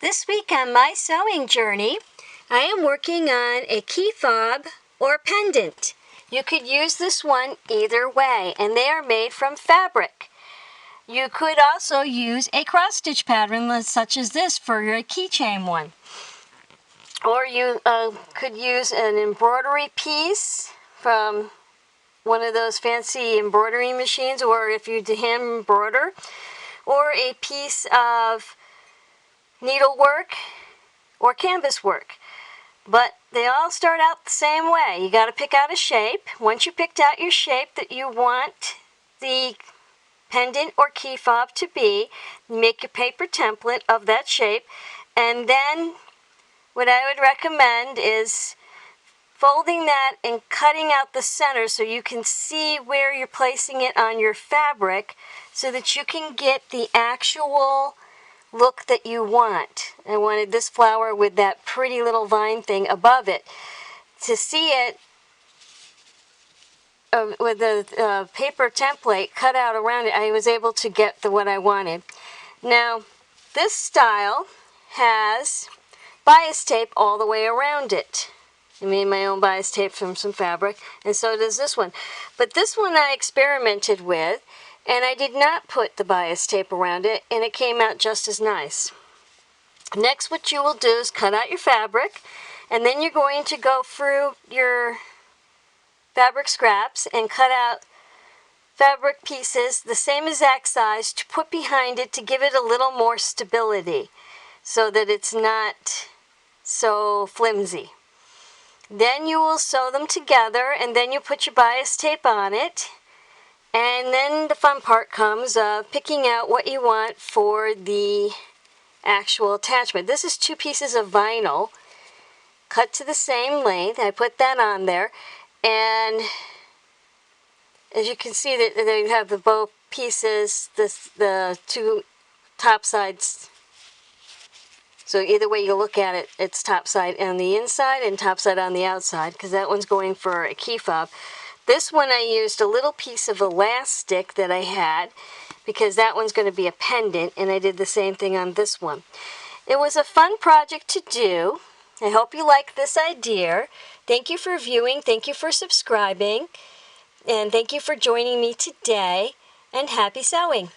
This week on my sewing journey, I am working on a key fob or pendant. You could use this one either way, and they are made from fabric. You could also use a cross-stitch pattern such as this for your keychain one. Or you could use an embroidery piece from one of those fancy embroidery machines, or if you hand embroider, or a piece of needlework or canvas work. But they all start out the same way. You got to pick out a shape. Once you picked out your shape that you want the pendant or key fob to be, make your paper template of that shape, and then what I would recommend is folding that and cutting out the center so you can see where you're placing it on your fabric so that you can get the actual look that you want. I wanted this flower with that pretty little vine thing above it. To see it with the paper template cut out around it, I was able to get what I wanted. Now, this style has bias tape all the way around it. I made my own bias tape from some fabric, and so does this one. But this one I experimented with, and I did not put the bias tape around it, and it came out just as nice. Next, what you will do is cut out your fabric, and then you're going to go through your fabric scraps and cut out fabric pieces the same exact size to put behind it to give it a little more stability so that it's not so flimsy. Then you will sew them together, and then you put your bias tape on it. And then the fun part comes of picking out what you want for the actual attachment. This is 2 pieces of vinyl cut to the same length. I put that on there, and as you can see that they have the both pieces, the 2 top sides. So either way you look at it, it's top side on the inside and top side on the outside, because that one's going for a key fob. This one I used a little piece of elastic that I had because that one's going to be a pendant, and I did the same thing on this one. It was a fun project to do. I hope you like this idea. Thank you for viewing, thank you for subscribing, and thank you for joining me today, and happy sewing!